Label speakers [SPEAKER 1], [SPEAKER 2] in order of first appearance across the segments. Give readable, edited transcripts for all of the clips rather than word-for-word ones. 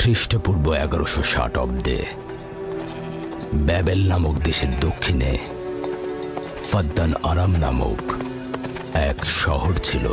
[SPEAKER 1] খ্রিস্টপূর্ব 1160 অব্দে ব্যাবেল নামক দেশের দক্ষিণে ফাদ্দান আরাম নামক এক শহর ছিল।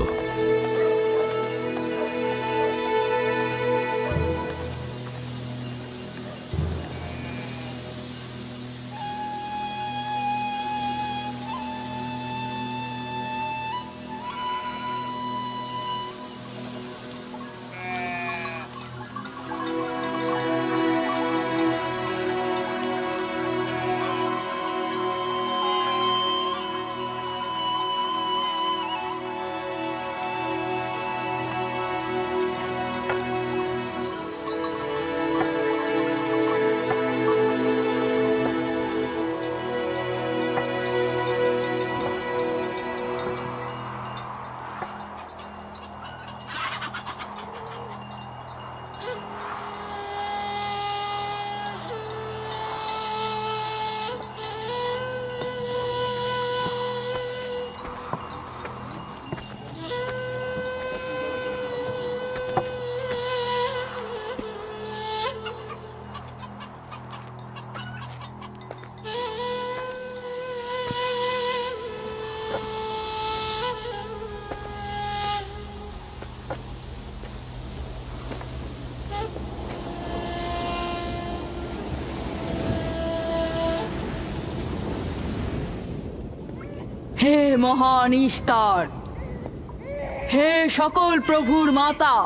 [SPEAKER 2] হে মহান ইস্তার, হে সকল প্রভুর মাতা,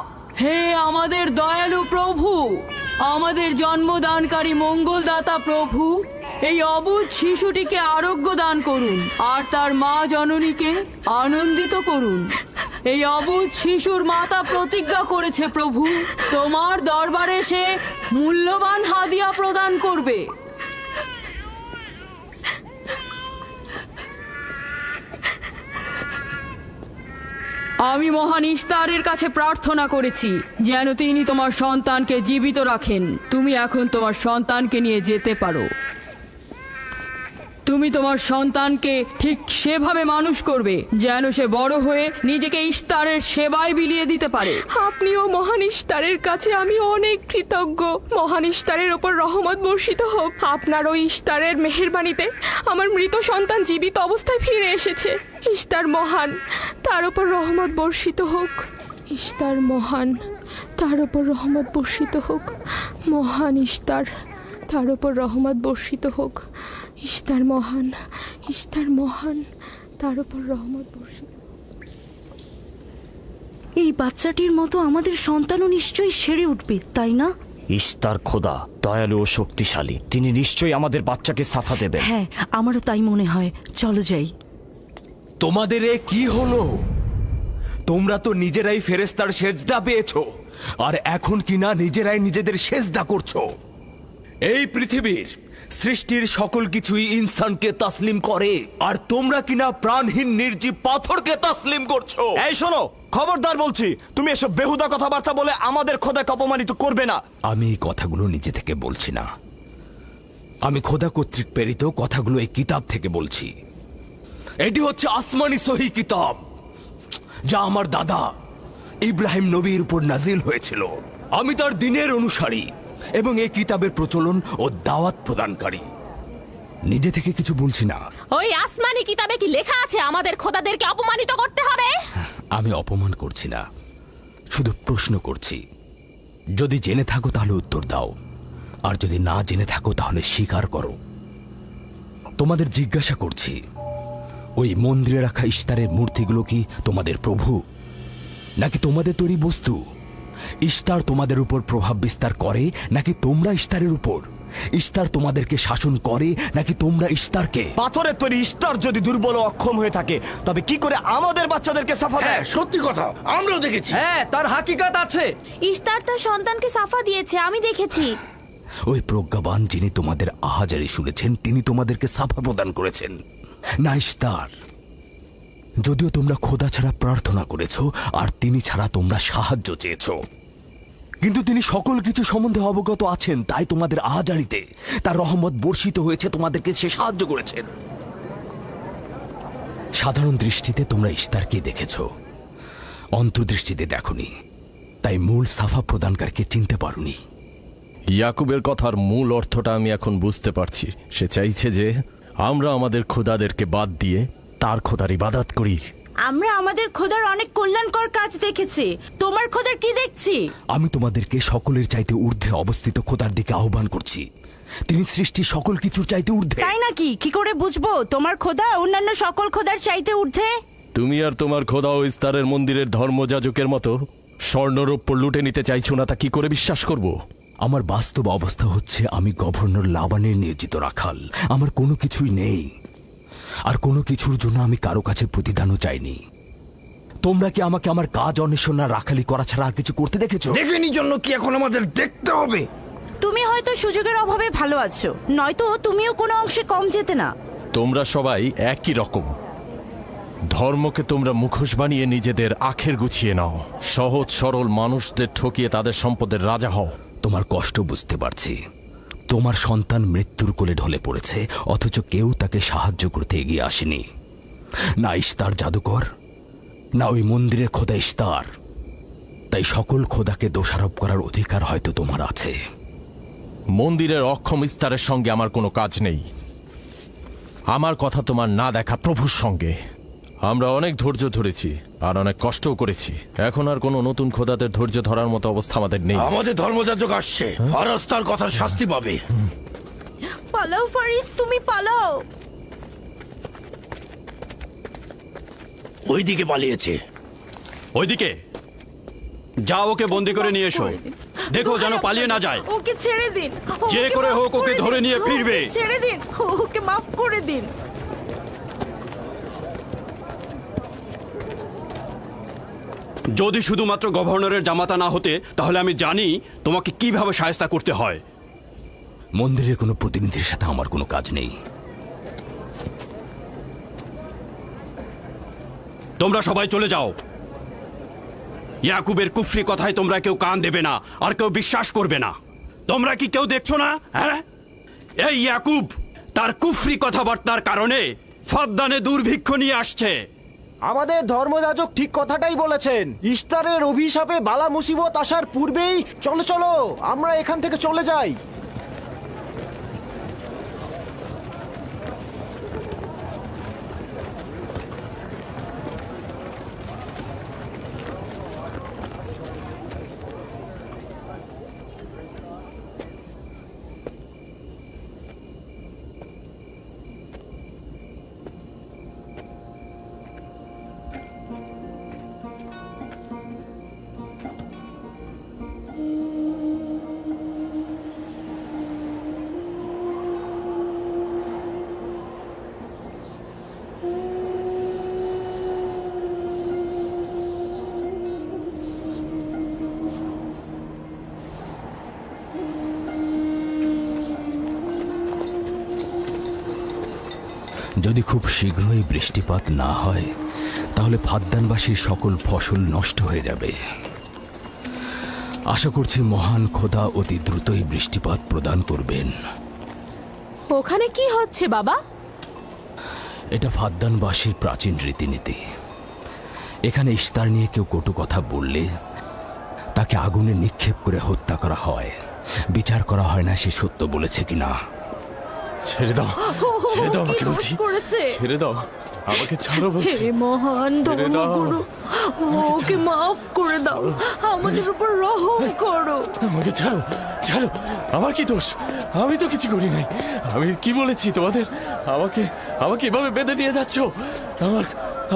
[SPEAKER 2] হে আমাদের দয়ালু প্রভু, আমাদের জন্মদানকারী মঙ্গলদাতা প্রভু, এই অবুঝ শিশুটিকে আরোগ্য দান করুন আর তার মা জননীকে আনন্দিত করুন। এই অবুঝ শিশুর মাতা প্রতিজ্ঞা করেছে প্রভু, তোমার দরবারে সে মূল্যবান হাদিয়া প্রদান করবে। আমি মহান ইস্তারের কাছে প্রার্থনা করেছি যেন তিনি তোমার সন্তানকে জীবিত রাখেন। তুমি এখন তোমার সন্তানকে নিয়ে যেতে পারো। তুমি তোমার সন্তানকে ঠিক সেভাবে মানুষ করবে যেন সে বড় হয়ে নিজেকে ইস্তারের সেবায় বিলিয়ে দিতে পারে।
[SPEAKER 3] আপনিও মহান ইস্তারের কাছে আমি অনেক কৃতজ্ঞ। মহান ইস্তারের ওপর রহমত বর্ষিত হোক। আপনার ওই ইস্তারের মেহেরবানিতে আমার মৃত সন্তান জীবিত অবস্থায় ফিরে এসেছে। ইস্তার মহান, তার ওপর রহমত বর্ষিত হোক। ইস্তার মহান, তার ওপর রহমত বর্ষিত হোক। মহান ইস্তার, তার ওপর রহমত বর্ষিত হোক। ইস্তার মহান, ইস্তার মহান, তার ওপর রহমত বর্ষিত।
[SPEAKER 4] এই বাচ্চাটির মতো আমাদের সন্তানও নিশ্চয়ই সেরে উঠবে, তাই না?
[SPEAKER 5] ইস্তার খোদা দয়ালু ও শক্তিশালী, তিনি নিশ্চয়ই আমাদের বাচ্চাকে সাফা দেবেন।
[SPEAKER 4] হ্যাঁ, আমারও তাই মনে হয়। চলো যাই।
[SPEAKER 6] তোমাদের এ কি হলো? তোমরা তো নিজেরাই ফেরেশতার সেজদা পেয়েছো, আর এখন কিনা নিজেরাই নিজেদের সেজদা করছো। এই পৃথিবীর সৃষ্টির সকল কিছুই ইনসানকে তাসলিম করে, আর তোমরা কিনা প্রাণহীন নির্জীব পাথরকে তাসলিম করছো।
[SPEAKER 5] এই শোনো, খবরদার বলছি, তুমি এসব বেহুদা কথাবার্তা বলে আমাদের খোদাকে অপমানিত করবে না।
[SPEAKER 1] আমি এই কথাগুলো নিজে থেকে বলছি না, আমি খোদা কর্তৃক প্রেরিত কথাগুলো এই কিতাব থেকে বলছি।
[SPEAKER 6] এটি হচ্ছে আসমানি সহি কিতাব, যা আমার দাদা ইব্রাহিম নবীর উপর নাজিল হয়েছিল। আমি তার দিনের অনুসারী এবং এই কিতাবের প্রচলন ও দাওয়াত প্রদানকারী।
[SPEAKER 1] নিজে থেকে কিছু বলছি না।
[SPEAKER 3] ওই আসমানি কিতাবে কি লেখা আছে আমাদের খোদাদেরকে অপমানিত করতে হবে?
[SPEAKER 1] আমি অপমান করছি না, শুধু প্রশ্ন করছি। যদি জেনে থাকো তাহলে উত্তর দাও, আর যদি না জেনে থাকো তাহলে স্বীকার করো। তোমাদের জিজ্ঞাসা করছি, ওই মন্দিরে রাখা ইস্তারের মূর্তিগুলো কি তোমাদের প্রভু, নাকি তোমাদের তৈরি বস্তু? ইস্তার তোমাদের উপর প্রভাব বিস্তার করে নাকি তোমরা ইস্তারের উপর? ইস্তার তোমাদেরকে শাসন করে নাকি তোমরা ইস্তারকে?
[SPEAKER 5] পাথরের তৈরি ইস্তার যদি দুর্বল ও অক্ষম হয়ে থাকে, তবে কি করে আমাদের বাচ্চাদেরকে সাফা দেয়?
[SPEAKER 7] সত্যি কথা, আমরাও দেখেছি।
[SPEAKER 5] হ্যাঁ, তার হাকিকাত আছে।
[SPEAKER 8] ইস্তার তার সন্তানকে সাফা দিয়েছে, আমি দেখেছি।
[SPEAKER 1] ওই প্রজ্ঞাবান যিনি তোমাদের আহাজারি শুনেছেন, তিনি তোমাদেরকে সাফা প্রদান করেছেন, না ইস্তার। যদিও তোমরা খোদা ছাড়া প্রার্থনা করেছ আর তিনি ছাড়া তোমরা সাহায্য চেয়েছ, কিন্তু তিনি সকল কিছু সম্বন্ধে অবগত আছেন, তাই তোমাদের আহাজারিতে তার রহমত বর্ষিত হয়েছে, তোমাদেরকে সে সাহায্য করেছেন। সাধারণ দৃষ্টিতে তোমরা ইস্তারকে দেখেছ, অন্তর্দৃষ্টিতে দেখনি, তাই মূল সাফা প্রদানকারীকে চিনতে পারোনি।
[SPEAKER 9] ইয়াকুবের কথার মূল অর্থটা আমি এখন বুঝতে পারছি। সে চাইছে যে আমরা আমাদের খোদাদেরকে বাদ দিয়ে তার খোদার ইবাদত করি।
[SPEAKER 4] আমরা আমাদের খোদার অনেক কল্যাণকর কাজ দেখেছি, তোমার খোদার কি দেখছি?
[SPEAKER 1] আমি তোমাদেরকে সকলের চাইতে ঊর্ধ্বে অবস্থিত খোদার দিকে আহ্বান করছি। তিনি সৃষ্টির সকল কিছুর চাইতে ঊর্ধ্বে।
[SPEAKER 4] তাই নাকি? কি করে বুঝবো তোমার খোদা অন্যান্য সকল খোদার চাইতে ঊর্ধ্বে?
[SPEAKER 9] তুমি আর তোমার খোদা ও ইস্তারের মন্দিরের ধর্মযাজকের মতো স্বর্ণরৌপ্য লুটে নিতে চাইছো না, তা কি করে বিশ্বাস করব?
[SPEAKER 1] আমার বাস্তব অবস্থা হচ্ছে আমি গভর্নর লাবানের নিয়োজিত রাখাল। আমার কোনো কিছুই নেই, আর কোনো কিছুর জন্য আমি কারো কাছে প্রতিদানও চাইনি। তোমরা কি আমাকে আমার কাজ অন্বেষণ আর রাখালি করা ছাড়া আর কিছু করতে দেখেছো?
[SPEAKER 7] দেখেনি জন্য কি এখন আমাদের দেখতে হবে?
[SPEAKER 4] তুমি হয়তো সুযোগের অভাবে ভালো আছো, নয়তো তুমিও কোনো অংশে কম যেতে না।
[SPEAKER 9] তোমরা সবাই একই রকম। ধর্মকে তোমরা মুখোশ বানিয়ে নিজেদের আখের গুছিয়ে নাও, সহজ সরল মানুষদের ঠকিয়ে তাদের সম্পদের রাজা হও।
[SPEAKER 1] তোমার কষ্ট বুঝতে পারছি। তোমার সন্তান মৃত্যুর কোলে ঢলে পড়েছে, অথচ কেউ তাকে সাহায্য করতে এগিয়ে আসেনি। না ইস্তার জাদুকর, না ওই মন্দিরের খোদা ইস্তার। তাই সকল খোদাকে দোষারোপ করার অধিকার হয়তো তোমার আছে।
[SPEAKER 9] মন্দিরের অক্ষম ইস্তারের সঙ্গে আমার কোনো কাজ নেই। আমার কথা তোমার না দেখা প্রভুর সঙ্গে। আমরা অনেক ধৈর্য ধরেছি আর অনেক কষ্টও করেছি। এখন আর কোনো নতুন খোদাদের ধৈর্য ধরার মতো অবস্থা আমাদের নেই।
[SPEAKER 7] আমাদের ধর্মযাজক আসছে, ফারাজ তার কথার শাস্তি পাবে।
[SPEAKER 4] পালাও ফারিস, তুমি পালাও।
[SPEAKER 7] ওইদিকে পালিয়েছে।
[SPEAKER 5] ওইদিকে যাও, ওকে বন্দি করে নিয়ে এসো। দেখো যেন পালিয়ে না যায়।
[SPEAKER 4] ওকে ছেড়ে দিন,
[SPEAKER 5] যে
[SPEAKER 4] ওকে
[SPEAKER 5] করে
[SPEAKER 4] মাফ
[SPEAKER 5] হোক ওকে
[SPEAKER 4] দিন,
[SPEAKER 5] ধরে নিয়ে
[SPEAKER 4] ওকে
[SPEAKER 5] ফিরবে।
[SPEAKER 4] ছেড়ে দিন, ওকে মাফ করে দিন।
[SPEAKER 5] যদি শুধুমাত্র গভর্নরের জামাতা না হতে, তাহলে আমি জানি তোমাকে কিভাবে শায়েস্তা করতে হয়।
[SPEAKER 1] মন্দিরের কোনো প্রতিনিধির সাথে আমার কোনো কাজ নেই।
[SPEAKER 5] তোমরা সবাই চলে যাও। ইয়াকুবের কুফরি কথায় তোমরা কেউ কান দেবে না, আর কেউ বিশ্বাস করবে না। তোমরা কি কেউ দেখছো না? হ্যাঁ, এই ইয়াকুব তার কুফরি কথাবার্তার কারণে ফাদ্দানে দুর্ভিক্ষ নিয়ে আসছে।
[SPEAKER 10] আমাদের ধর্মযাজক ঠিক কথাটাই বলেছেন। ইস্তারের অভিশাপে বালা মুসিবত আসার পূর্বেই চলো চলো আমরা এখান থেকে চলে যাই।
[SPEAKER 1] যদি খুব শীঘ্রই বৃষ্টিপাত না হয়, তাহলে ফাদ্দানবাসীর সকল ফসল নষ্ট হয়ে যাবে। আশা করছি মহান খোদা অতি দ্রুতই বৃষ্টিপাত প্রদান করবেন।
[SPEAKER 3] ওখানে কি হচ্ছে বাবা?
[SPEAKER 1] এটা ফাদ্দানবাসীর প্রাচীন রীতিনীতি। এখানে ইস্তার নিয়ে কেউ কটু কথা বললে তাকে আগুনে নিক্ষেপ করে হত্যা করা হয়। বিচার করা হয় না সে সত্য বলেছে কিনা।
[SPEAKER 9] ছেড়ে দাও, ছেড়ে দাও আমাকে বলছি, ছেড়ে দাও আমাকে, ছাড়ো বলছি।
[SPEAKER 4] হে মহান
[SPEAKER 9] ছেড়ে দাও।
[SPEAKER 4] ধর্মগুরু, ওকে মাফ করে দাও, আমাদের উপর রহম করো।
[SPEAKER 9] আমাকে ছাড়ো, ছাড়ো। আমার কি দোষ? আমি তো কিছু করি নাই। আমি কি বলেছি তোমাদের? আমাকে আমাকে এভাবে বেঁধে নিয়ে যাচ্ছ?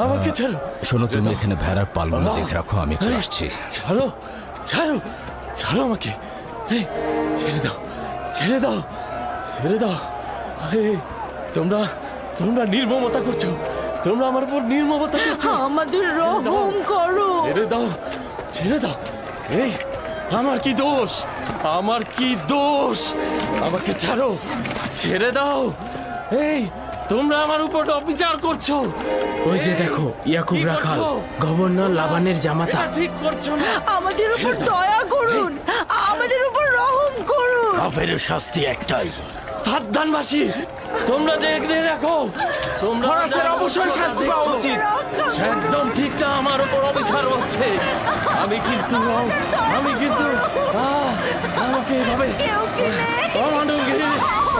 [SPEAKER 9] আমাকে ছাড়ো।
[SPEAKER 1] শোনো, তুমি এখানে ভেড়ার পালগুলো দেখে রাখো, আমি একটু আসছি।
[SPEAKER 9] ছাড়ো, ছাড়ো, ছাড়ো আমাকে। এই, ছেড়ে দাও, ছেড়ে দাও, ছেড়ে দাও। এই, তোমরা তোমরা নির্মমতা করছো, তোমরা আমার উপর নির্মমতা করছো।
[SPEAKER 4] আমাদের রহম করো।
[SPEAKER 9] ছেড়ে দাও, ছেড়ে দাও। এই, আমার কি দোষ? আমার কি দোষ? আমাকে ছাড়ো, ছেড়ে দাও। এই, তোমরা আমার উপর অবিচার করছো।
[SPEAKER 11] ওই যে দেখো, ইয়াকুব
[SPEAKER 9] কি
[SPEAKER 11] রাখাল,
[SPEAKER 9] করছো?
[SPEAKER 11] গভর্নর লাবানের জামাতা।
[SPEAKER 9] এটা ঠিক করছো না।
[SPEAKER 4] আমাদের উপর দয়া করুন, আমাদের উপর রহম করুন।
[SPEAKER 7] কাফের শাস্তি একটাই।
[SPEAKER 9] ফাদ্দানবাসী, তোমরা যে এখানে রাখো, তোমরা
[SPEAKER 10] অবশ্যই শাস্তি পাওয়া উচিত।
[SPEAKER 9] একদম ঠিক না, আমার উপর অবিচার হচ্ছে। আমি কিন্তু আমাকে এভাবে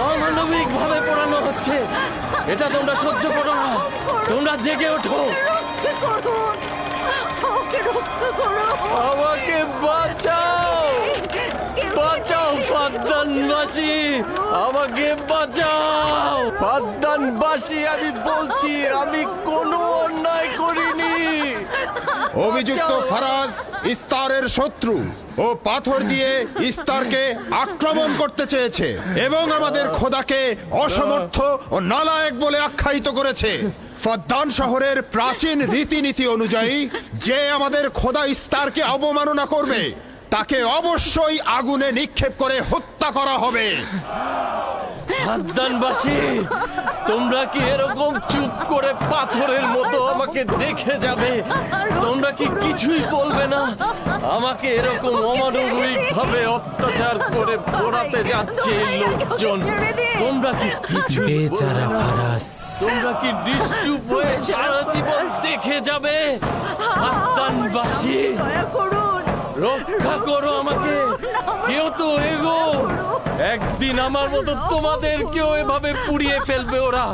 [SPEAKER 9] অমানবিক ভাবে পোড়ানো হচ্ছে। এটা তোমরা সহ্য করো না, তোমরা জেগে ওঠো। আমাকে বাঁচাও, বাঁচাও ফাদ্দানবাসী, আমাকে বাঁচাও ফাদ্দানবাসী। আমি বলছি আমি কোনো অন্যায় করিনি।
[SPEAKER 12] অভিযুক্ত ফারাজ ইস্তারের শত্রু ও পাথর দিয়ে ইস্তারকে আক্রমণ করতে চেয়েছে এবং আমাদের খোদাকে অসমর্থ ও নালায়েক বলে আখ্যায়িত করেছে। ফদ্দান শহরের প্রাচীন রীতিনীতি অনুযায়ী যে আমাদের খোদা ইস্তারকে অবমাননা করবে তাকে অবশ্যই আগুনে নিক্ষেপ করে হত্যা করা হবে।
[SPEAKER 9] ফাদ্দানবাসী, তোমরা কি এরকম চুপ করে পাথরের মতো আমাকে দেখে যাবে? তোমরা কি কিছুই বলবে না? আমাকে এরকম অমানবিক ভাবে অত্যাচার করে পোড়াতে যাচ্ছে এই লোকজন। তোমরা কি কিছু
[SPEAKER 11] বেচারা ফারাজ।
[SPEAKER 9] তোমরা কি নিশ্চুপ হয়ে সারা জীবন দেখে যাবে? ফাদ্দানবাসী, রক্ষা করো আমাকে, কেউ তো এগো। একদিন আমার মতো তোমাদের কেউ এভাবে পুড়িয়ে ফেলবে ওরা।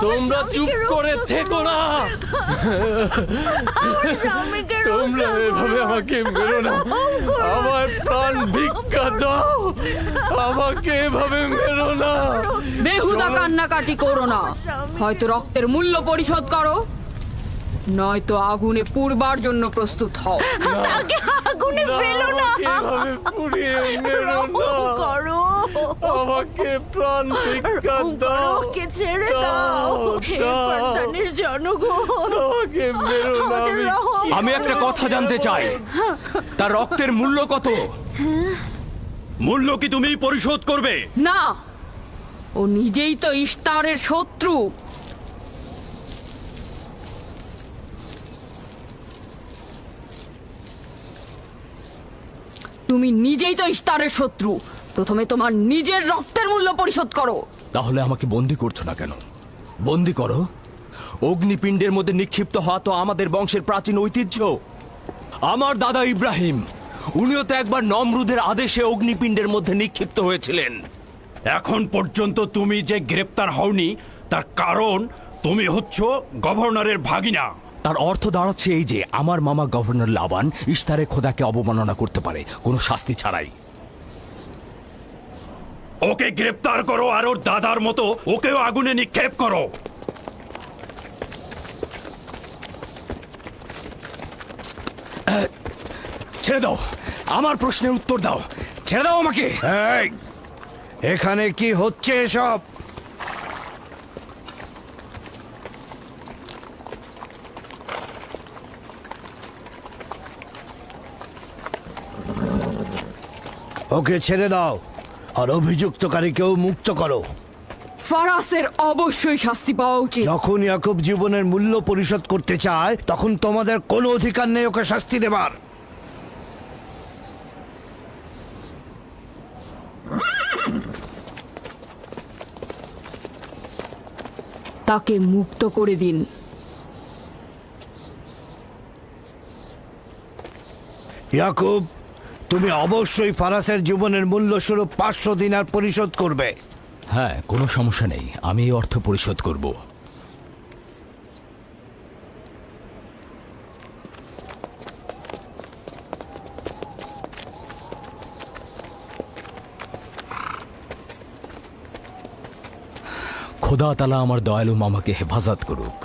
[SPEAKER 9] তোমরা চুপ করে থেকো না, তোমরা এভাবে আমাকে মেরো না, আমার প্রাণ ভিক্ষা দাও, আমাকে এভাবে মেরো না।
[SPEAKER 2] বেহুদা কান্নাকাটি করো না, হয়তো রক্তের মূল্য পরিশোধ করো, নয়তো আগুনে পুড়বার জন্য প্রস্তুত হও।
[SPEAKER 4] তাকে আগুনে ফেলো না,
[SPEAKER 9] এভাবে পুড়িয়ে মেরো না, আমাকে প্রাণ ভিক্ষা দাও,
[SPEAKER 4] ওকে ছেড়ে দাও। হে ফাদ্দানের জনগণ,
[SPEAKER 9] আমাকে মেরো না।
[SPEAKER 6] আমি একটা কথা জানতে চাই, তার রক্তের মূল্য কত?
[SPEAKER 5] মূল্য কি তুমি পরিশোধ করবে?
[SPEAKER 2] না, ও নিজেই তো ইস্তারের শত্রু। তুমি নিজেই তো ইস্তারের শত্রু, প্রথমে তোমার নিজের রক্তের মূল্য পরিশোধ করো।
[SPEAKER 1] তাহলে আমাকে বন্দি করছো না কেন? বন্দি করো। অগ্নিপিণ্ডের মধ্যে নিক্ষিপ্ত হওয়া তো আমাদের বংশের প্রাচীন ঐতিহ্য। আমার দাদা ইব্রাহিম, উনিও তো একবার নমরুদের আদেশে অগ্নিপিণ্ডের মধ্যে নিক্ষিপ্ত হয়েছিলেন।
[SPEAKER 5] এখন পর্যন্ত তুমি যে গ্রেপ্তার হওনি তার কারণ তুমি হচ্ছ গভর্নরের ভাগিনা।
[SPEAKER 1] তার অর্থ দাঁড়াচ্ছে এই যে আমার মামা গভর্নর লাবান ইস্তারের খোদাকে অবমাননা করতে পারে কোনো শাস্তি ছাড়াই।
[SPEAKER 5] ওকে গ্রেপ্তার করো আর ওর দাদার মতো ওকেও আগুনে নিক্ষেপ করো।
[SPEAKER 1] ছেড়ে দাও, আমার প্রশ্নের উত্তর দাও, ছেড়ে দাও আমাকে।
[SPEAKER 7] এই, এখানে কি হচ্ছে এসব? ওকে ছেড়ে দাও আর অভিযুক্তকারীকেও মুক্ত করো।
[SPEAKER 2] ফারাসের অবশ্যই শাস্তি পাওয়া উচিত।
[SPEAKER 7] যখন ইয়াকুব জীবনের মূল্য পরিশোধ করতে চায় তখন তোমাদের কোনো অধিকার নেই ওকে শাস্তি দেবার।
[SPEAKER 2] তাকে মুক্ত করে দিন।
[SPEAKER 7] ইয়াকুব, তুমি অবশ্যই ফারাসের জীবনের মূল্য স্বরূপ 500 দিনার পরিশোধ করবে।
[SPEAKER 1] হ্যাঁ, কোনো সমস্যা নেই, আমি এই অর্থ পরিশোধ করব। খোদা তাআলা আমার দয়ালু মামাকে হেফাজত করুক।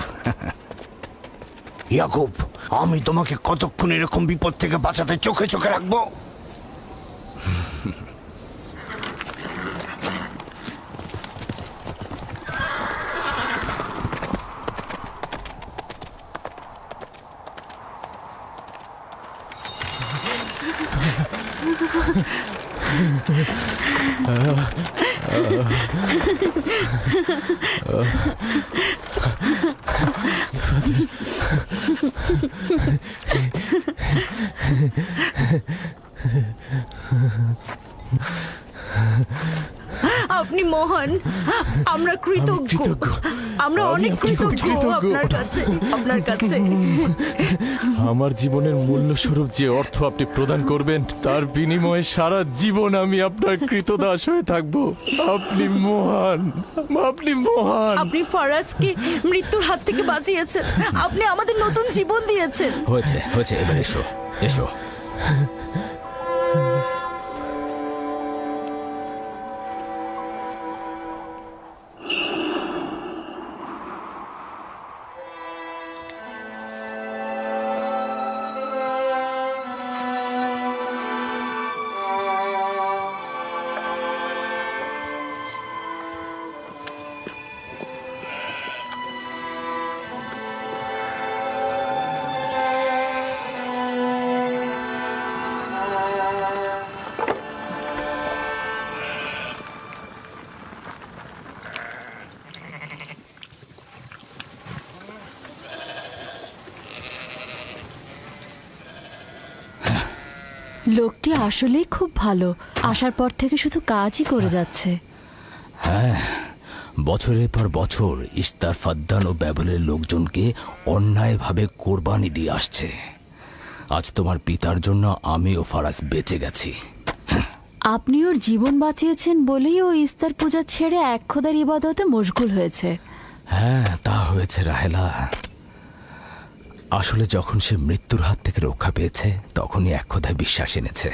[SPEAKER 7] ইয়াকুব, আমি তোমাকে কতক্ষণ এরকম বিপদ থেকে বাঁচাতে চোখে চোখে রাখবো?
[SPEAKER 4] আপনি মহান, আমরা কৃতজ্ঞ, আমরা
[SPEAKER 9] আমি
[SPEAKER 4] অনেক
[SPEAKER 9] আপনাকে
[SPEAKER 4] কৃতজ্ঞ আপনার কাছে।
[SPEAKER 9] আমার জীবনের মূল্য স্বরূপ যে অর্থ আপনি প্রদান করবেন তার বিনিময়ে সারা জীবন আমি আপনার কৃতদাস হয়ে থাকব। আপনি মহান, আপনি মহান।
[SPEAKER 4] আপনি ফারাজকে মৃত্যুর হাত থেকে বাঁচিয়েছেন, আপনি আমাদের নতুন জীবন দিয়েছেন।
[SPEAKER 1] হয়েছে হয়েছে, এবার এসো এসো।
[SPEAKER 2] লোকটি আসলেই খুব ভালো, আসার পর থেকে শুধু কাজই করে যাচ্ছে।
[SPEAKER 1] হ্যাঁ, বছরের পর বছর ইস্তার, ফাদ্দান ও ব্যাবলের লোকজনকে অন্যায়ভাবে কোরবানি দিয়ে আসছে। আজ তোমার পিতার জন্য আমি ও ফারাজ বেঁচে গেছি।
[SPEAKER 2] আপনি ওর জীবন বাঁচিয়েছেন বলেই ও ইস্তার পূজা ছেড়ে এক খোদার ইবাদতে মশগুল হয়েছে।
[SPEAKER 1] হ্যাঁ, তা হয়েছে রাহেলা। আসলে যখন সে মৃত্যুর হাত থেকে রক্ষা পেয়েছে তখনই এক খোদায় বিশ্বাস এনেছে।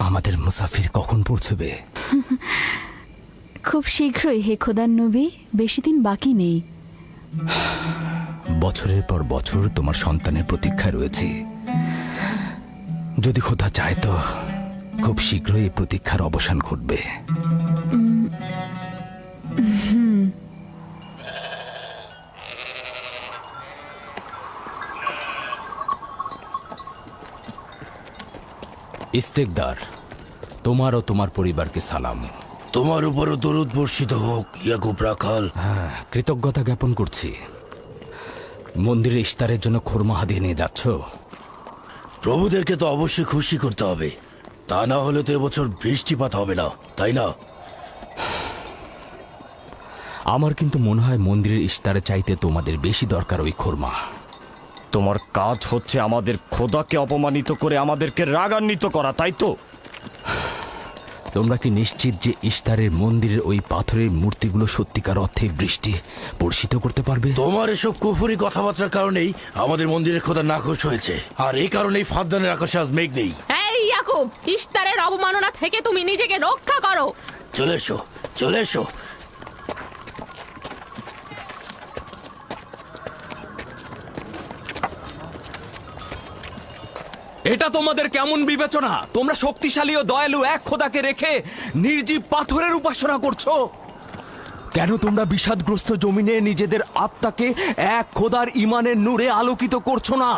[SPEAKER 1] আমাদের মুসাফির কখন পৌঁছবে?
[SPEAKER 2] খুব শীঘ্রই হে খোদার নবী, বেশি দিন বাকি নেই।
[SPEAKER 1] বছরের পর বছর তোমার সন্তানের প্রতীক্ষায় রয়েছি। যদি খোদা চায় তো খুব শীঘ্রই এই প্রতীক্ষার অবসান ঘটবে। ইস্তেকদার, তোমার ও তোমার পরিবারকে সালাম।
[SPEAKER 7] তোমার উপরও দরুদ বর্ষিত হোক ইয়াকুব রাখাল।
[SPEAKER 1] হ্যাঁ, কৃতজ্ঞতা জ্ঞাপন করছি। মন্দিরে ইস্তারের জন্য খোরমা হাদিয়ে নিয়ে যাচ্ছ?
[SPEAKER 7] প্রভুদেরকে তো অবশ্যই খুশি করতে হবে, তা না হলে তো এবছর বৃষ্টিপাত হবে না, তাই না?
[SPEAKER 1] আমার কিন্তু মনে হয় মন্দিরের ইস্তারে চাইতে তোমাদের বেশি দরকার ওই খোরমা।
[SPEAKER 5] তোমার কাজ হচ্ছে আমাদের খোদাকে অপমানিত করে আমাদেরকে রাগান্বিত করা, তাই তো?
[SPEAKER 1] তোমরা কি নিশ্চিত যে ইস্তারের মন্দিরের ওই পাথরের মূর্তিগুলো সত্যিকার অর্থে বৃষ্টি বর্ষিত করতে পারবে?
[SPEAKER 7] তোমার এসব কুফুরি কথাবার্তার কারণেই আমাদের মন্দিরের খোদা নাখোশ হয়েছে, আর এই কারণেই ফাদ্দানের আকাশে আজ মেঘ নেই।
[SPEAKER 3] এই ইয়াকুব, ইস্তারের অবমাননা থেকে তুমি নিজেকে রক্ষা করো।
[SPEAKER 7] চলে এসো, চলে এসো।
[SPEAKER 6] এটা তোমাদের কেমন বিবেচনা? তোমরা শক্তিশালী ও দয়ালু এক খোদাকে রেখে নির্জীব পাথরের উপাসনা করছো। কেন তোমরা বিষাদগ্রস্ত জমিনে নিজেদের আত্মাকে এক খোদার ইমানের নূরে আলোকিত করছো না?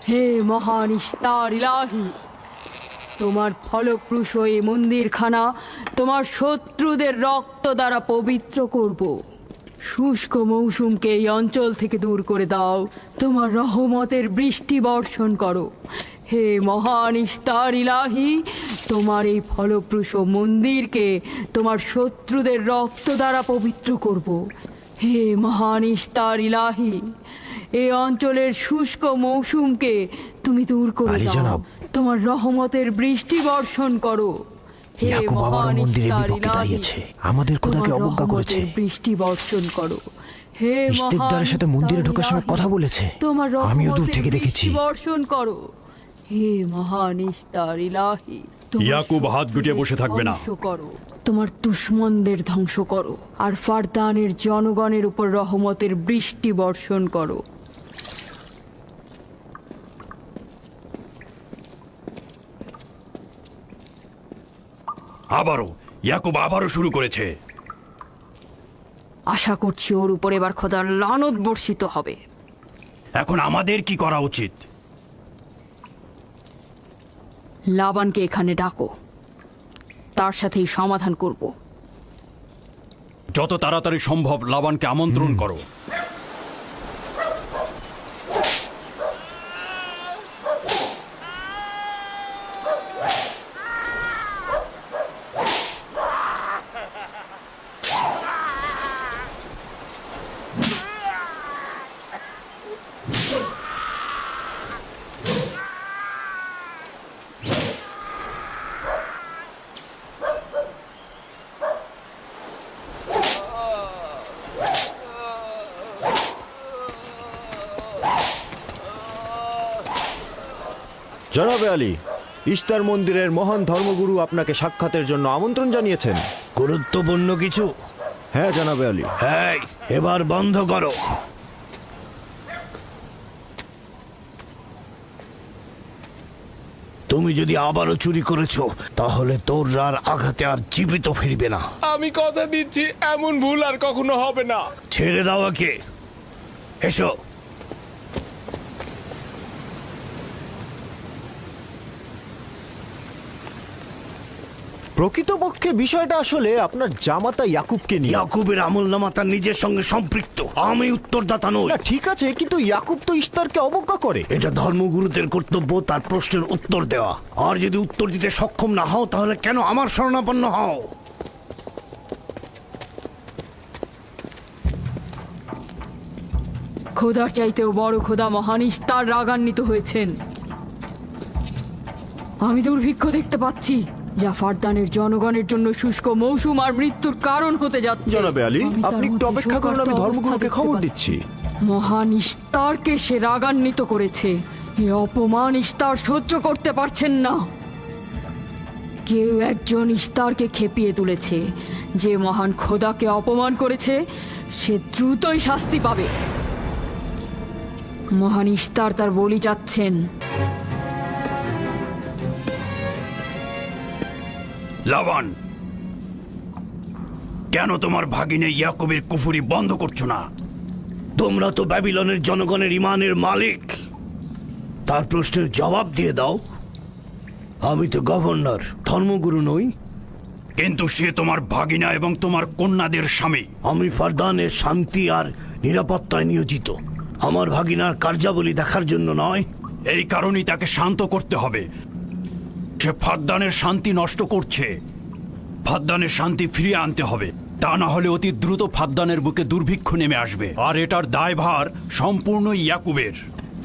[SPEAKER 2] হে মহান ইস্তার ইলাহি, তোমার ফলপ্রসূ এই মন্দিরখানা তোমার শত্রুদের রক্ত দ্বারা পবিত্র করব। শুষ্ক মৌসুমকে এই অঞ্চল থেকে দূর করে দাও, তোমার রহমতের বৃষ্টি বর্ষণ করো। হে মহান ইস্তার ইলাহি, তোমার এই ফলপ্রসূ মন্দিরকে তোমার শত্রুদের রক্ত দ্বারা পবিত্র করব। হে মহান ইস্তার ইলাহি, এই অঞ্চলের শুষ্ক মৌসুমকে তুমি দূর করে দাও, তোমার রহমতের বৃষ্টি বর্ষণ করো। হে মহান ইস্তার ইলাহি,
[SPEAKER 10] আমাদের খোদাকে
[SPEAKER 2] তোমার
[SPEAKER 10] অবজ্ঞা করেছে।
[SPEAKER 2] রহমতের বৃষ্টি বর্ষণ করো। হে
[SPEAKER 10] ইস্তেকদারের সাথে মন্দিরে ঢোকার সময় কথা বলেছে,
[SPEAKER 2] তোমার
[SPEAKER 10] আমিও দূর
[SPEAKER 2] রহমতের
[SPEAKER 10] থেকে দেখেছি।
[SPEAKER 2] বৃষ্টি বর্ষণ করো। হে মহান ইস্তার ইলাহি, তোমার
[SPEAKER 5] ইয়াকুব হাত গুটিয়ে বসে থাকবে না।
[SPEAKER 2] ধ্বংস করো, তোমার দুশমনদের ধ্বংস করো, আর ফারদানের জনগণের উপর রহমতের বৃষ্টি বর্ষণ করো।
[SPEAKER 5] ইয়াকুব শুরু করেছে।
[SPEAKER 2] আশা করছি ওর উপর এবার খোদার লানত বর্ষিত হবে।
[SPEAKER 5] এখন আমাদের কি করা উচিত?
[SPEAKER 2] লাবানকে এখানে ডাকো, তার সাথেই সমাধান করব।
[SPEAKER 5] যত তাড়াতাড়ি সম্ভব লাবানকে আমন্ত্রণ করো।
[SPEAKER 10] জনাবে আলী, ইস্তার মন্দিরের মহান ধর্মগুরু আপনাকে সাক্ষাতের জন্য আমন্ত্রণ জানিয়েছেন।
[SPEAKER 7] গুরুত্বপূর্ণ কিছু?
[SPEAKER 10] হ্যাঁ জনাবে আলী।
[SPEAKER 7] হ্যাঁ, এবার বন্ধ করো। তুমি যদি আবারও চুরি করেছো তাহলে তোর আর আঘাতে আর জীবিত ফিরবে না।
[SPEAKER 6] আমি কথা দিচ্ছি এমন ভুল আর কখনো হবে না।
[SPEAKER 7] ছেড়ে দাও একে। এসো।
[SPEAKER 10] প্রকৃতপক্ষে বিষয়টা আসলে আপনার জামাতা ইয়াকুবকে নিয়ে।
[SPEAKER 7] ইয়াকুবের আমলনামা তার নিজের সঙ্গে সম্পৃক্ত। আমি উত্তরদাতা নই।
[SPEAKER 10] না, ঠিক আছে, কিন্তু ইয়াকুব তো ইস্তারকে অবজ্ঞা করে।
[SPEAKER 7] এটা ধর্মগুরুদের কর্তব্য তার প্রশ্নের উত্তর দেওয়া। আর যদি উত্তর দিতে সক্ষম না হও তাহলে কেন আমার শরণাপন্ন হও?
[SPEAKER 2] খোদার চাইতেও বড় খোদা মহান ইস্তার রাগান্বিত হয়েছেন। আমি দুর্ভিক্ষ দেখতে পাচ্ছি, যা ফারদানের জনগণের জন্য শুষ্ক মৌসুম আর মৃত্যুর কারণ হতে যাচ্ছে।
[SPEAKER 10] জনাবে আলী,
[SPEAKER 2] আমি তার
[SPEAKER 10] আপনি একটু
[SPEAKER 2] মধ্যে
[SPEAKER 10] অপেক্ষা করুন, আমি
[SPEAKER 2] শোকার্ত
[SPEAKER 10] ধর্মগুরুকে
[SPEAKER 2] অবস্থা
[SPEAKER 10] খবর
[SPEAKER 2] দেখতে
[SPEAKER 10] দিচ্ছি।
[SPEAKER 2] মহান ইস্তারকে সে রাগান্বিত করেছে। এ অপমান ইস্তার সহ্য করতে পারছেন না। কেউ একজন ইস্তারকে খেপিয়ে তুলেছে। যে মহান খোদাকে অপমান করেছে সে দ্রুতই শাস্তি পাবে। মহান ইস্তার তার বলি চাচ্ছেন।
[SPEAKER 5] লাবান, কেন তোমার ভাগিনে ইয়াকুবের কুফরি বন্ধ করছো না?
[SPEAKER 7] তোমরা তো ব্যাবিলনের জনগণের ইমানের মালিক। তার প্রশ্নের জবাব দিয়ে দাও। আমি তো গভর্নর, ধর্মগুরু নই।
[SPEAKER 5] কিন্তু সে তোমার ভাগিনা এবং তোমার কন্যাদের স্বামী।
[SPEAKER 7] আমি ফারদানের শান্তি আর নিরাপত্তায় নিয়োজিত। আমার ভাগিনার কার্যাবলী দেখার জন্য নয়।
[SPEAKER 5] এই কারণেই তাকে শান্ত করতে হবে। সে ফারদানের শান্তি নষ্ট করছে। ফারদানের শান্তি ফিরিয়ে আনতে হবে, তা না হলে অতি দ্রুত ফারদানের বুকে দুর্ভিক্ষ নেমে আসবে, আর এটার দায়ভার সম্পূর্ণ ইয়াকুবের।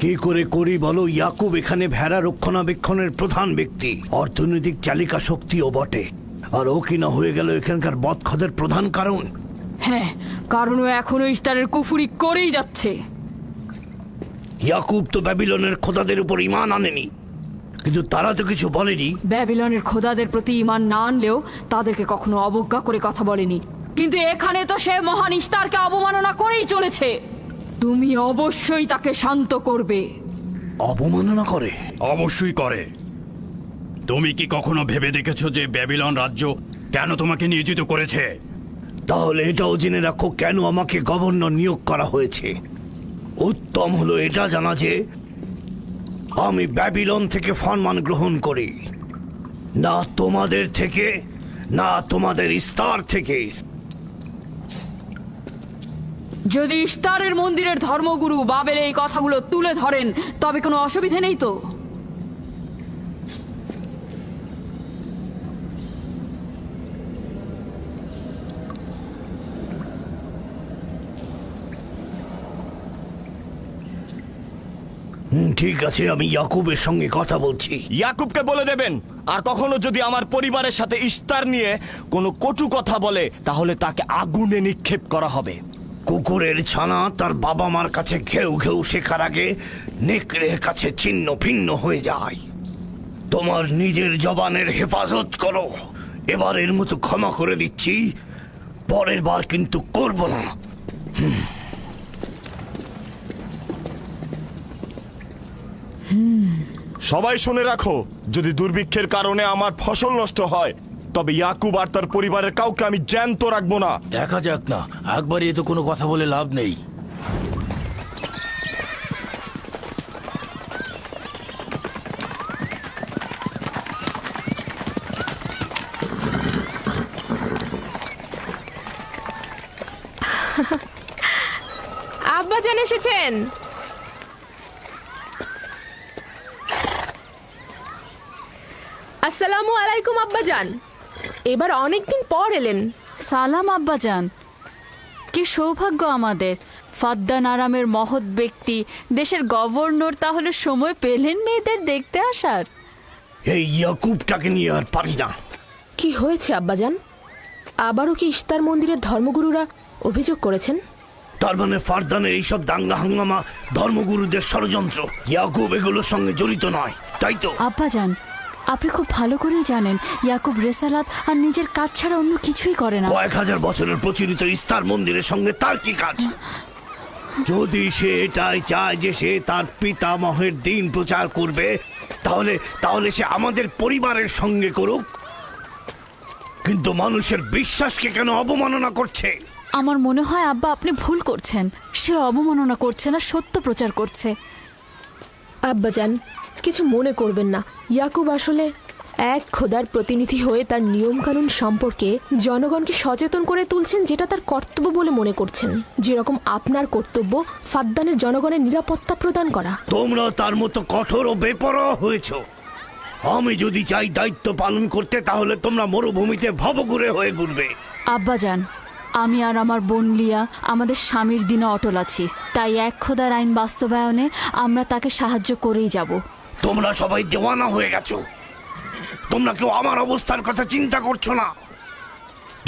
[SPEAKER 7] কি করে করি বলো? ইয়াকুব এখানে ভেড়া রক্ষণাবেক্ষণের প্রধান ব্যক্তি, অর্থনৈতিক চালিকা শক্তিও বটে। আর ও কিনা হয়ে গেল এখানকার বদখদের প্রধান কারণ।
[SPEAKER 2] হ্যাঁ, কারণ ও এখনো ইস্তারের কুফরি করেই যাচ্ছে।
[SPEAKER 7] ইয়াকুব তো ব্যাবিলনের খোদাদের উপর ঈমান আনেনি, কিন্তু তারা তো কিছু বলেনি।
[SPEAKER 2] ব্যাবিলনের খোদাদের প্রতি ঈমান না আনলেও তাদেরকে কখনো অবজ্ঞা করে কথা বলেনি। কিন্তু এখানে তো সে মহান ইস্তারকে অবমাননা করেই চলেছে। তুমি অবশ্যই তাকে শান্ত করবে।
[SPEAKER 7] অবমাননা করে?
[SPEAKER 5] অবশ্যই করে। তুমি কি কখনো ভেবে দেখেছো যে ব্যাবিলন রাজ্য কেন তোমাকে নিয়োজিত করেছে?
[SPEAKER 7] তাহলে এটাও জেনে রাখো কেন আমাকে গভর্নর নিয়োগ করা হয়েছে। উত্তম হলো এটা জানা যে আমি ব্যাবিলন থেকে ফরমান গ্রহণ করি, না তোমাদের থেকে, না তোমাদের ইস্তার থেকে।
[SPEAKER 2] যদি ইস্তারের মন্দিরের ধর্মগুরু বাবেল এই কথাগুলো তুলে ধরেন তবে কোনো অসুবিধে নেই তো?
[SPEAKER 7] ঠিক আছে, আমি ইয়াকুবের সঙ্গে কথা বলছি।
[SPEAKER 13] ইয়াকুবকে বলে দেবেন, আর কখনো যদি আমার পরিবারের সাথে ইস্তার নিয়ে কোনো কটু কথা বলে তাহলে তাকে আগুনে নিক্ষেপ করা হবে।
[SPEAKER 7] কুকুরের ছানা তার বাবা মার কাছে ঘেউ ঘেউ শেখার আগে নেকড়ের কাছে ছিন্ন ভিন্ন হয়ে যায়। তোমার নিজের জবানের হেফাজত করো। এবারের মতো ক্ষমা করে দিচ্ছি, পরের বার কিন্তু করব না।
[SPEAKER 13] সবাই শুনে রাখো, যদি দুর্ভিক্ষের কারণে আমার ফসল নষ্ট হয় তবে ইয়াকুব আর তার পরিবারের কাউকে আমি জ্যান্ত রাখবো না।
[SPEAKER 1] দেখা যাক না, একবারই তো কোনো কথা বলে লাভ নেই।
[SPEAKER 3] আব্বাজান এসেছেন। আসসালামু আলাইকুম আব্বাজান, এবার অনেকদিন পর এলেন।
[SPEAKER 2] সালাম আব্বাজান। কি সৌভাগ্য আমাদের, ফাদ্দান আরামের মহৎ ব্যক্তি দেশের গভর্নর তাহলে সময় পেলেন মেয়েদের দেখতে আসার।
[SPEAKER 7] এই ইয়াকুবটাকে নিয়ে আর পারি না।
[SPEAKER 3] কি হয়েছে আব্বাজান? আবারও কি ইস্তার মন্দিরের ধর্মগুরুরা অভিযোগ করেছেন?
[SPEAKER 7] তার মানে ফারদানের এইসব দাঙ্গা হাঙ্গামা ধর্মগুরুদের ষড়যন্ত্র। ইয়াকুব এগুলোর সঙ্গে জড়িত নয়, তাই তো?
[SPEAKER 2] আব্বাজান, আপনি খুব ভালো করেই জানেন ইয়াকুব রেসালাত আর নিজের কাজ ছাড়া অন্য কিছুই করে না।
[SPEAKER 7] কয়েক হাজার বছরের প্রচলিত ইস্তার মন্দিরের সঙ্গে তার কি কাজ? যদি সে এটাই চায় যে সে তার পিতামহের দিন প্রচার করবে, তাহলে সে আমাদের পরিবারের সঙ্গে করুক। কিন্তু মানুষের বিশ্বাসকে কেন অবমাননা করছে?
[SPEAKER 2] আমার মনে হয় আব্বা আপনি ভুল করছেন। সে অবমাননা করছে না, সত্য প্রচার করছে।
[SPEAKER 3] আব্বাজান, কিছু মনে করবেন না। ইয়াকুব আসলে এক খোদার প্রতিনিধি হয়ে তার নিয়মকানুন সম্পর্কে জনগণকে সচেতন করে তুলছেন, যেটা তার কর্তব্য বলে মনে করছেন। যেরকম আপনার কর্তব্য ফাদ্দানের জনগণের নিরাপত্তা প্রদান করা।
[SPEAKER 7] তোমরা তার মতো কঠোর ও বেপরোয়া হয়েছ। আমি যদি চাই দায়িত্ব পালন করতে, তাহলে তোমরা মরুভূমিতে ভবঘুরে হয়ে ঘুরবে।
[SPEAKER 2] আব্বাজান, আমি আর আমার বোন লিয়া আমাদের স্বামীর দিনে অটল আছি, তাই এক খোদার আইন বাস্তবায়নে আমরা তাকে সাহায্য করেই যাব।
[SPEAKER 7] তোমরা সবাই দেওয়ানা হয়ে গেছো। তোমরা কেউ আমার অবস্থার কথা চিন্তা করছো না।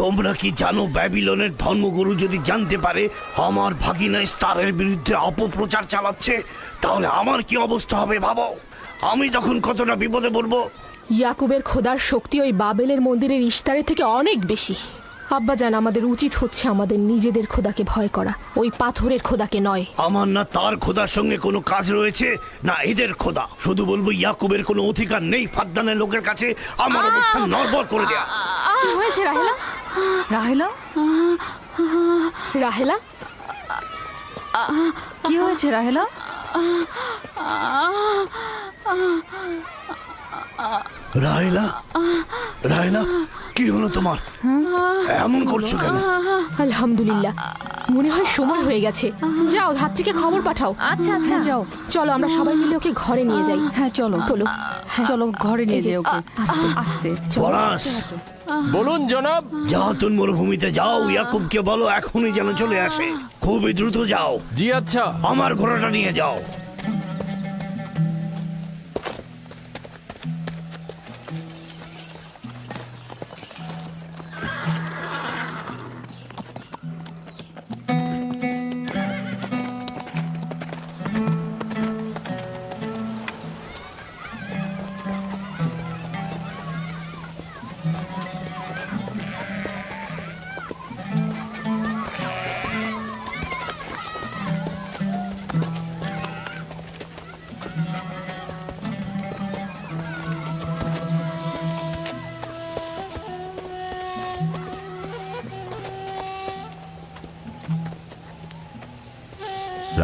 [SPEAKER 7] তোমরা কি জানো, ব্যাবিলনের ধর্মগুরু যদি জানতে পারে আমার ভাগিনা ইস্তারের বিরুদ্ধে অপপ্রচার চালাচ্ছে, তাহলে আমার কি অবস্থা হবে ভাবো। আমি তখন কতটা বিপদে পড়বো।
[SPEAKER 3] ইয়াকুবের খোদার শক্তি ওই বাবেলের মন্দিরের ইস্তারের থেকে অনেক বেশি। আব্বাজান, আমাদের উচিত হচ্ছে আমাদের নিজেদের খোদাকে ভয় করা, ওই পাথরের খোদাকে নয়।
[SPEAKER 7] আমার না তার খোদার সঙ্গে কোনো কাজ রয়েছে, না এদের খোদা। শুধু বলবো ইয়াকুবের কোনো অধিকার নেই ফাদ্দানের লোকের কাছে আমার অবস্থান নড়বড় করে দেয়া।
[SPEAKER 3] কি হয়েছে রাহেলা?
[SPEAKER 4] রাহেলা,
[SPEAKER 3] রাহেলা,
[SPEAKER 4] কি হয়েছে রাহেলা?
[SPEAKER 7] রাহেলা, রাহেলা, কি হলো তোমার? এমন করছো কেন?
[SPEAKER 3] আলহামদুলিল্লাহ, মনে হয় সময় হয়ে গেছে। যাও, ধাত্রীকে খবর পাঠাও।
[SPEAKER 8] আচ্ছা আচ্ছা,
[SPEAKER 4] যাও,
[SPEAKER 3] চলো আমরা সবাই মিলে ওকে ঘরে নিয়ে যাই।
[SPEAKER 4] হ্যাঁ চলো
[SPEAKER 3] চলো,
[SPEAKER 4] চলো ঘরে নিয়ে যাই ওকে।
[SPEAKER 3] আস্তে
[SPEAKER 4] আস্তে
[SPEAKER 7] পলাশ,
[SPEAKER 9] বলুন জনাব।
[SPEAKER 7] যাও তুমি মরুভূমিতে যাও, ইয়াকুবকে বলো এখনই যেন চলে আসে। খুবই দ্রুত যাও।
[SPEAKER 9] জি আচ্ছা।
[SPEAKER 7] আমার ঘোড়াটা নিয়ে যাও।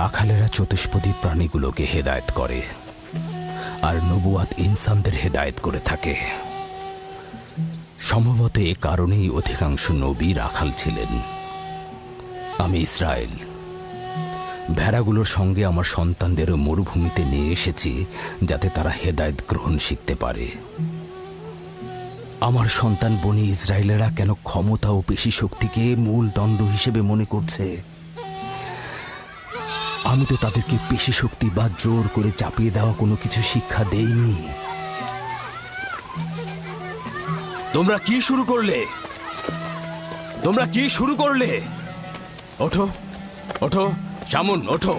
[SPEAKER 1] রাখালেরা চতুষ্পদী প্রাণীগুলোকে হেদায়েত করে, আর নবুয়াত ইনসানদের হেদায়েত করে থাকে। সম্ভবত এ কারণেই অধিকাংশ নবী রাখাল ছিলেন। আমি ইসরায়েল ভেড়াগুলোর সঙ্গে আমার সন্তানদেরও মরুভূমিতে নিয়ে এসেছি, যাতে তারা হেদায়েত গ্রহণ শিখতে পারে। আমার সন্তান বনি ইসরায়েলেরা কেন ক্ষমতা ও পেশি শক্তিকে মূল দণ্ড হিসেবে মনে করছে? আমি তো তাদেরকে পেশি শক্তি বা জোর করে চাপিয়ে দেওয়া কোনো কিছু শিক্ষা দেইনি।
[SPEAKER 6] তোমরা কি শুরু করলে? তোমরা কি শুরু করলে? ওঠো, ওঠো শামুন, ওঠো।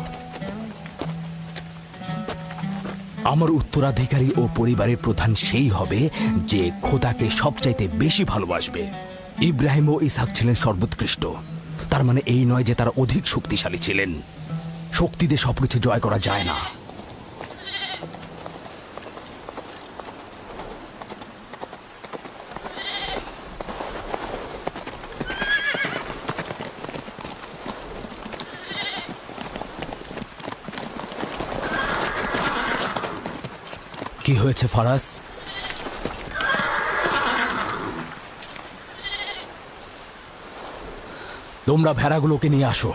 [SPEAKER 1] আমার উত্তরাধিকারী ও পরিবারের প্রধান সেই হবে যে খোদাকে সবচাইতে বেশি ভালোবাসবে। ইব্রাহিম ও ইসহাক ছিলেন সর্বোৎকৃষ্ট। তার মানে এই নয় যে তারা অধিক শক্তিশালী ছিলেন। শক্তি দিয়ে সবকিছু জয় করা যায় না। কি হয়েছে ফারাজ? তোমরা ভেড়াগুলোকে নিয়ে আসো।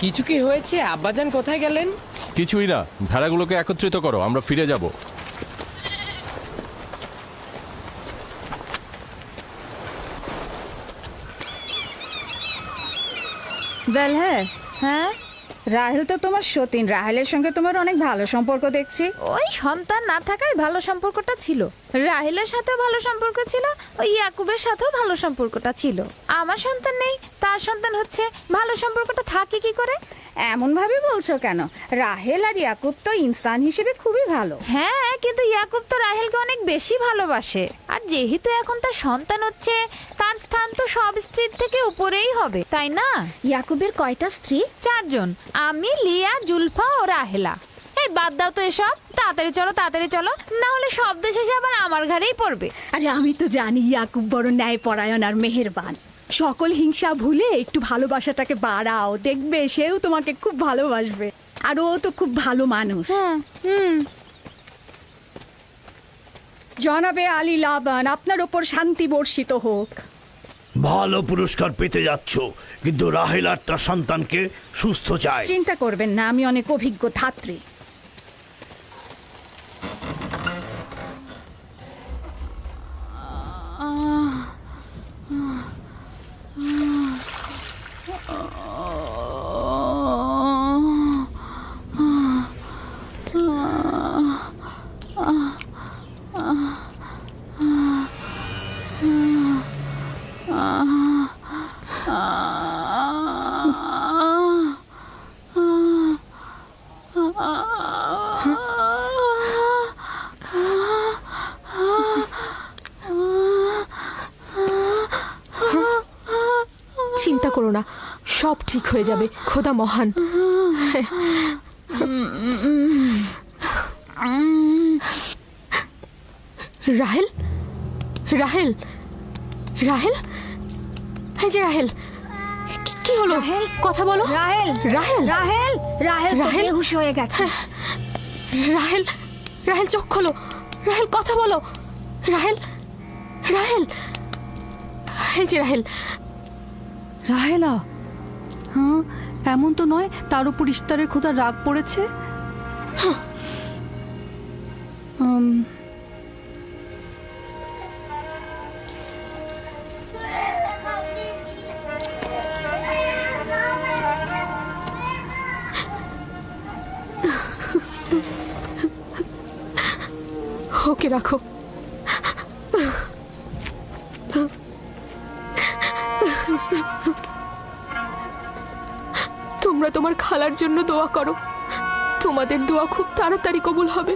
[SPEAKER 11] কিছু কি হয়েছে? আব্বাজান কোথায় গেলেন?
[SPEAKER 9] কিছুই না, ভেড়াগুলোকে একত্রিত করো, আমরা ফিরে যাব।
[SPEAKER 14] বেল হ্যাঁ, রাহেল তো তোমার সতীন। রাহেলের সঙ্গে তোমার অনেক ভালো সম্পর্ক দেখছি।
[SPEAKER 8] ওই সন্তান না থাকায় ভালো সম্পর্কটা ছিল। রাহেলের সাথেও ভালো সম্পর্ক ছিল, ওই ইয়াকুবের সাথেও ভালো সম্পর্কটা ছিল। আমার সন্তান নেই, তার সন্তান হচ্ছে, ভালো সম্পর্কটা থাকে কি করে?
[SPEAKER 14] এমন ভাবে বলছো কেন? রাহেল আর ইয়াকুব তো ইনসান হিসেবে খুবই ভালো।
[SPEAKER 8] হ্যাঁ, কিন্তু ইয়াকুব তো রাহেলকে অনেক বেশি ভালোবাসে। আর যেহেতু এখন তার সন্তান হচ্ছে, তার স্থান তো সব স্ত্রীর থেকে উপরেই হবে, তাই না?
[SPEAKER 14] ইয়াকুবের কয়টা স্ত্রী?
[SPEAKER 8] 4 জন, আমি, লিয়া, জুলফা ও রাহেলা। এই বাদ দাও তো এসব, তাড়াতাড়ি চলো, না হলে শব্দ শেষে আবার আমার ঘাড়েই পড়বে।
[SPEAKER 4] আরে আমি তো জানি ইয়াকুব বড় ন্যায়পরায়ণ আর মেহেরবান। সকল হিংসা ভুলে একটু ভালোবাসাটাকে বাড়াও, দেখবে সেও তোমাকে খুব ভালোবাসবে। আর ও তো খুব ভালো মানুষ। জনাবে আলী লাবান, আপনার ওপর শান্তি বর্ষিত হোক।
[SPEAKER 7] ভালো পুরস্কার পেতে যাচ্ছ, কিন্তু রাহেল আর তার সন্তানকে সুস্থ চায়।
[SPEAKER 4] চিন্তা করবেন না, আমি অনেক অভিজ্ঞ ধাত্রী।
[SPEAKER 3] চিন্তা করো না, সব ঠিক হয়ে যাবে, খোদা মহান। রাহেল, রাহেল, রাহেল, এই যে রাহেল, কি হলো? কথা বলো।
[SPEAKER 14] রাহেল,
[SPEAKER 3] রাহেল,
[SPEAKER 14] রাহেল, রাহেল
[SPEAKER 3] রাহেল
[SPEAKER 14] বেহুশ হয়ে গেছে।
[SPEAKER 3] রাহেল, রাহেল চোখ খোলো, রাহেল কথা বলো, রাহেল, রাহেল, এই যে রাহেল।
[SPEAKER 4] রাহেলা, হ্যাঁ এমন তো নয়, তার উপর ইস্তারের খোদা রাগ পড়েছে।
[SPEAKER 3] ওকে রাখো। তোমরা তোমার খালার জন্য দোয়া করো, তোমাদের দোয়া খুব তাড়াতাড়ি কবুল হবে।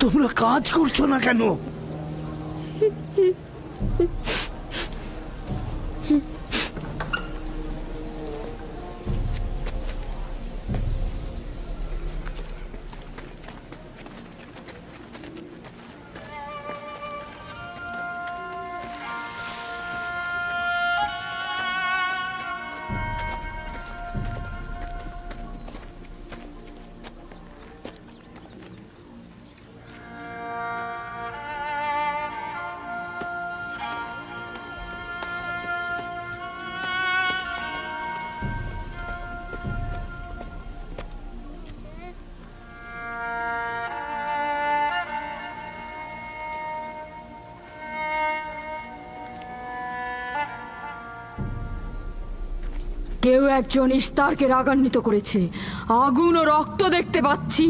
[SPEAKER 7] তোমরা কাজ করছো না কেন?
[SPEAKER 2] কেউ একজন ইস্তারকে রাগান্বিত করেছে। আগুন ও রক্ত দেখতে পাচ্ছি,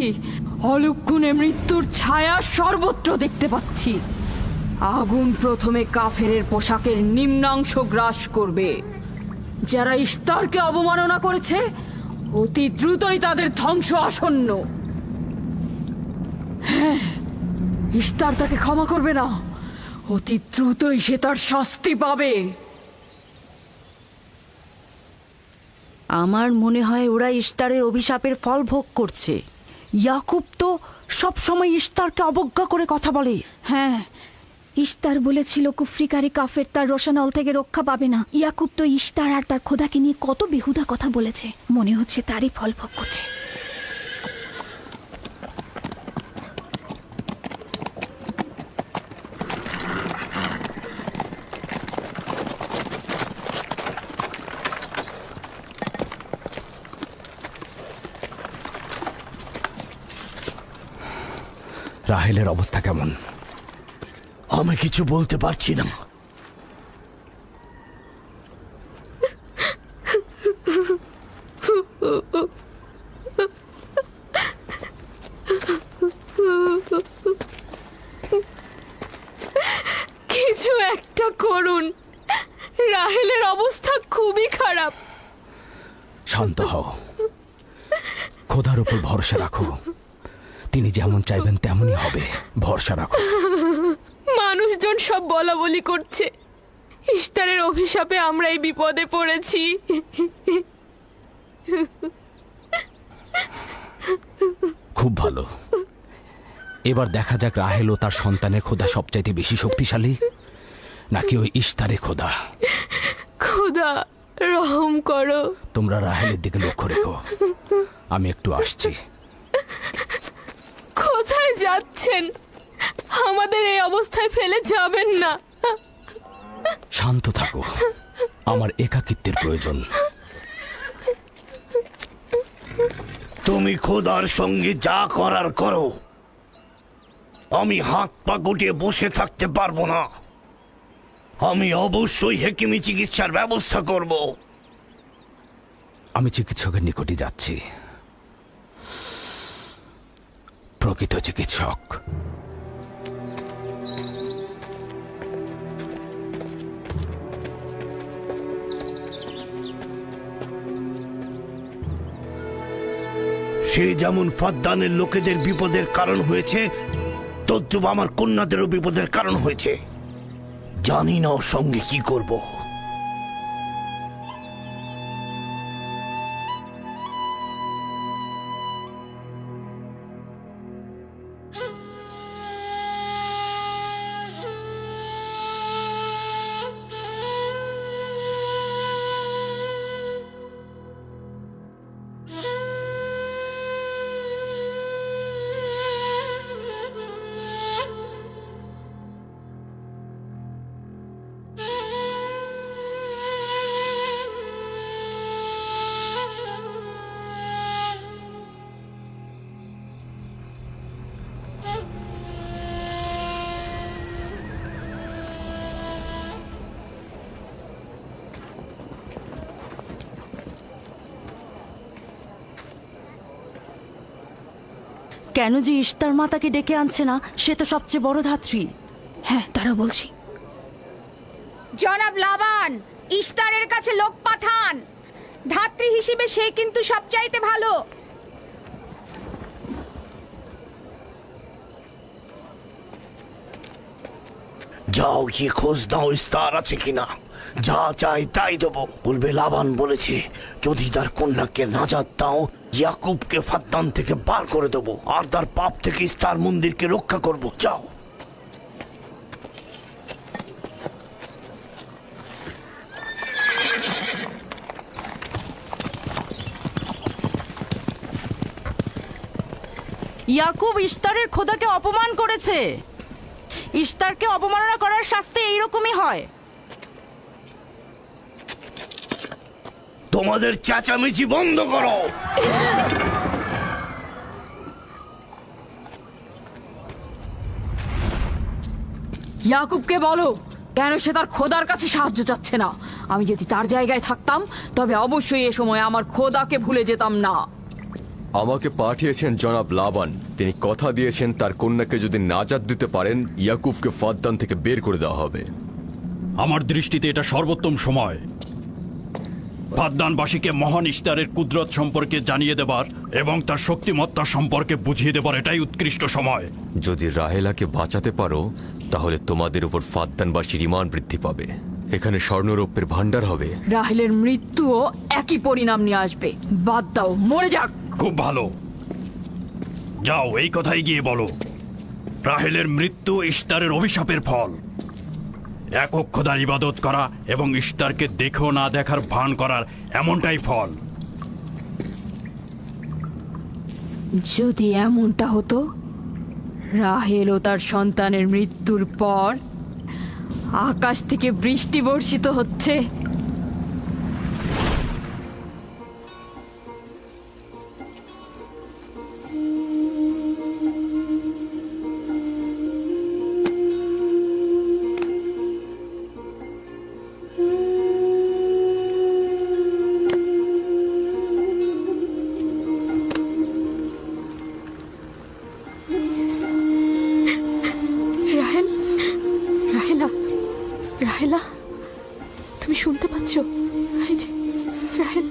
[SPEAKER 2] অলক্ষণে মৃত্যুর ছায়া সর্বত্র দেখতে পাচ্ছি। আগুন প্রথমে কাফেরের পোশাকের নিম্নাংশ গ্রাস করবে। যারা ইস্তারকে অবমাননা করেছে, অতি দ্রুতই তাদের ধ্বংস আসন্ন। হ্যাঁ, ইস্তার তাকে ক্ষমা করবে না, অতি দ্রুতই সে তার শাস্তি পাবে।
[SPEAKER 4] আমার মনে হয় ওরা ইস্তারের অভিশাপের ফল ভোগ করছে। ইয়াকুব তো সব সময় ইস্তারকে অবজ্ঞা করে কথা বলে।
[SPEAKER 14] হ্যাঁ,
[SPEAKER 4] ইশতার বলেছিল কুফরিকারী কাফের তার রোশানল থেকে রক্ষা পাবে না। ইয়াকুব তো ইশতার আর তার খোদাকে নিয়ে কত বেহুদা কথা বলেছে, মনে হচ্ছে তারই ফল ভোগ করছে।
[SPEAKER 1] রাহেলের অবস্থা কেমন?
[SPEAKER 7] আমি কিছু বলতে পারছি না।
[SPEAKER 3] কিছু একটা করুন, রাহেলের অবস্থা খুবই খারাপ।
[SPEAKER 1] শান্ত হও, খোদার উপর ভরসা রাখো, তিনি যেমন চাইবেন তেমনই হবে, ভরসা রাখো।
[SPEAKER 3] মানুষজন সব বলা বলি করছে, ইশতারের অভিশাপে আমরা এই বিপদে পড়েছি।
[SPEAKER 1] খুব ভালো, এবার দেখা যাক রাহেল ও তার সন্তানের খোদা সবচাইতে বেশি শক্তিশালী নাকি ওই ইশতারের খোদা।
[SPEAKER 3] খোদা রহম করো।
[SPEAKER 1] তোমরা রাহেলের দিকে লক্ষ্য রেখো, আমি একটু আসছি।
[SPEAKER 3] কোথায় যাচ্ছেন? আমাদের এই অবস্থায় ফেলে যাবেন না।
[SPEAKER 1] শান্ত থাকো, আমার একাকিত্বের প্রয়োজন।
[SPEAKER 7] তুমি খোদার সঙ্গে যা করার করো, আমি হাত পা গুটিয়ে বসে থাকতে পারবো না। আমি অবশ্যই হেকিমি চিকিৎসার ব্যবস্থা করব।
[SPEAKER 1] আমি চিকিৎসকের নিকটে যাচ্ছি, প্রকৃত চিকিৎসক।
[SPEAKER 7] সে যেমন ফাদ্দানের লোকেদের বিপদের কারণ হয়েছে, তদ্রুপ আমার কন্যাদেরও বিপদের কারণ হয়েছে। জানি না ওর সঙ্গে কি করব।
[SPEAKER 15] কেন যে ইশতার মাতাকে ডেকে আনছে না, সে তো সবচেয়ে বড় ধাত্রী।
[SPEAKER 4] হ্যাঁ, তারা বলছি।
[SPEAKER 14] জনাব লাবান, ইশতারের কাছে লোক পাঠান। ধাত্রী হিসেবে সে কিন্তু সবচাইতে ভালো।
[SPEAKER 7] যাও গিয়ে খোঁজ নাও ইস্তার আছে কিনা। যা চাই তাই দেবো। বলবে লাবান বলেছে যদি তার কন্যাকে নাজাত দাও, ইয়াকুবকে ফাদ্দান থেকে বার করে দেবো আর তার পাপ থেকে ইস্তার মন্দিরকে রক্ষা করব। যাও।
[SPEAKER 15] ইয়াকুব ইশতারের খোদাকে অপমান করেছে। ইশতারকে অপমাননা করার শাস্তি এইরকমই হয়।
[SPEAKER 7] তোমাদের চেঁচামেচি বন্ধ করো।
[SPEAKER 2] ইয়াকুবকে বলো কেন সে তার খোদার কাছে সাহায্য চাচ্ছে না। আমি যদি তার জায়গায় থাকতাম তবে অবশ্যই এ সময় আমার খোদাকে ভুলে যেতাম না।
[SPEAKER 16] আমাকে পাঠিয়েছেন জনাব লাবান। তিনি কথা দিয়েছেন তার কন্যাকে যদি নাজাত দিতে পারেন, ইয়াকুবকে ফাদ্দান থেকে বের করে দেওয়া হবে।
[SPEAKER 5] আমার দৃষ্টিতে এটা সর্বোত্তম সময় ফাদ্দানবাসীকে মহান ইশতারের কুদরত সম্পর্কে জানিয়ে দেবার এবং তার শক্তিমত্তা সম্পর্কে বুঝিয়ে দেবার এটাই উৎকৃষ্ট সময়।
[SPEAKER 16] যদি রাহেলাকে বাঁচাতে পারো তাহলে তোমাদের উপর ফাদ্দানবাসীর ঈমান বৃদ্ধি পাবে। এখানে স্বর্ণরৌপ্যের ভান্ডার হবে।
[SPEAKER 2] রাহেলের মৃত্যুও একই পরিণাম নিয়ে আসবে। বাদ দাও, মরে যাক।
[SPEAKER 5] খুব ভালো, যাও এই কথাই গিয়ে বলো। রাহেলের মৃত্যু ইশতারের অভিশাপের ফল। একক খোদার ইবাদত করা এবং ইশতারকে দেখেও না দেখার ভান করার এমনটাই ফল।
[SPEAKER 2] যদি এমনটা হতো, রাহেল ও তার সন্তানের মৃত্যুর পর আকাশ থেকে বৃষ্টি বর্ষিত হচ্ছে,
[SPEAKER 3] রাহেল, রাহেলা, রাহেলা, তুমি শুনতে পাচ্ছ? এই যে, রাহেল,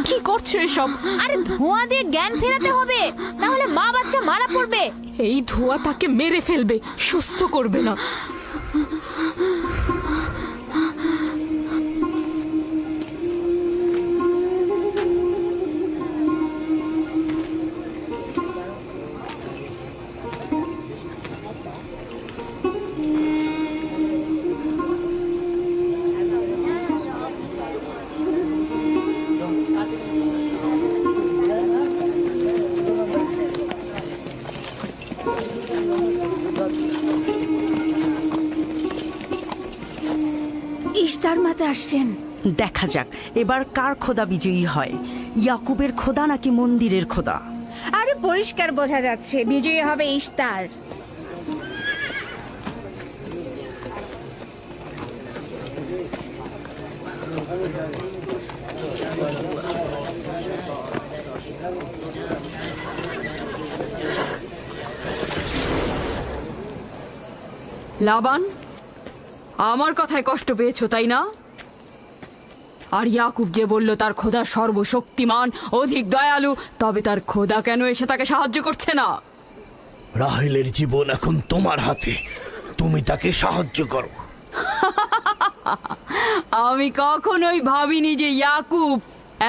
[SPEAKER 2] কি করছো এসব?
[SPEAKER 8] আরে ধোঁয়া দিয়ে জ্ঞান ফেরাতে হবে, তাহলে মা বাচ্চা মারা পড়বে।
[SPEAKER 3] এই ধোঁয়া তাকে মেরে ফেলবে, সুস্থ করবে না।
[SPEAKER 4] ইশতার মাতা আসছেন।
[SPEAKER 15] দেখা যাক এবার কার খোদা বিজয়ী হয়, ইয়াকুবের খোদা নাকি মন্দিরের খোদা।
[SPEAKER 14] আরে পরিষ্কার বোঝা যাচ্ছে বিজয়ী হবে ইশতার।
[SPEAKER 2] লাবান, আমার কথায় কষ্ট পেয়েছো তাই না? আর ইয়াকুব যে বলল তার খোদা সর্বশক্তিমান, অধিক দয়ালু, তবে তার খোদা কেন এসে তাকে সাহায্য করছে না?
[SPEAKER 7] রাহেলের জীবন এখন তোমার হাতে, তুমি তাকে সাহায্য করো।
[SPEAKER 2] আমি কখনোই ভাবিনি যে ইয়াকুব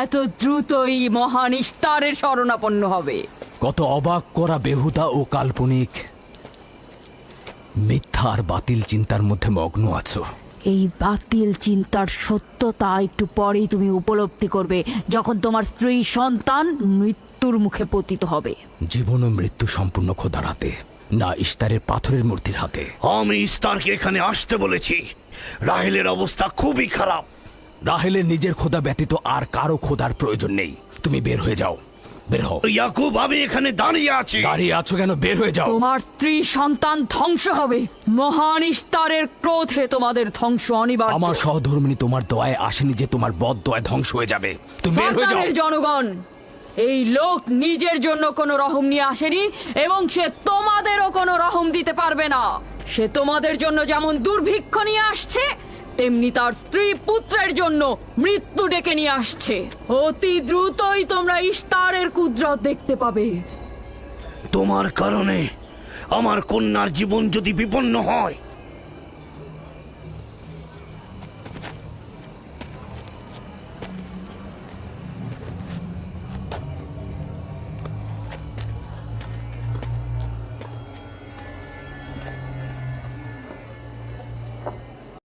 [SPEAKER 2] এত দ্রুতই মহান ইশতারের শরণাপন্ন হবে।
[SPEAKER 1] কত অবাক করা বেহুদা ও কাল্পনিক মিথ্যা আর বাতিল চিন্তার মধ্যে মগ্ন আছো।
[SPEAKER 15] এই বাতিল চিন্তার সত্যতা একটু পরেই তুমি উপলব্ধি করবে, যখন তোমার স্ত্রী সন্তান মৃত্যুর মুখে পতিত হবে।
[SPEAKER 1] জীবন ও মৃত্যু সম্পূর্ণ খোদার হাতে, না ইশতারের পাথরের মূর্তির হাতে।
[SPEAKER 7] আমি ইশতারকে এখানে আসতে বলেছি। রাহেলের অবস্থা খুবই খারাপ।
[SPEAKER 1] রাহেলের নিজের খোদা ব্যতীত আর কারো খোদার প্রয়োজন নেই। তুমি বের হয়ে যাও, বের হও।
[SPEAKER 7] ইয়াকুব, আমি এখানে দাঁড়িয়ে আছি।
[SPEAKER 1] দাঁড়িয়ে আছো কেন? বের হয়ে যাও।
[SPEAKER 2] তোমার স্ত্রী সন্তান ধ্বংস হবে। মহান ইশতারের ক্রোধে তোমাদের ধ্বংস অনিবার্য।
[SPEAKER 1] আমার সহধর্মিনী তোমার দয়ায় আসেনি যে তোমার বদ দয়ায় ধ্বংস হয়ে যাবে। তুমি বের হয়ে যাও।
[SPEAKER 2] ফারদানের জনগণ, এই লোক নিজের জন্য কোনো রহম নিয়ে আসেনি এবং সে তোমাদেরও কোনো রহম দিতে পারবে না। সে তোমাদের জন্য যেমন দুর্ভিক্ষ নিয়ে আসছে, তেমনি তার স্ত্রী পুত্রের জন্য মৃত্যু ডেকে নিয়ে আসছে। অতি দ্রুতই তোমরা ইশতারের কুদরত দেখতে পাবে।
[SPEAKER 7] তোমার কারণে আমার কন্যার জীবন যদি বিপন্ন হয়,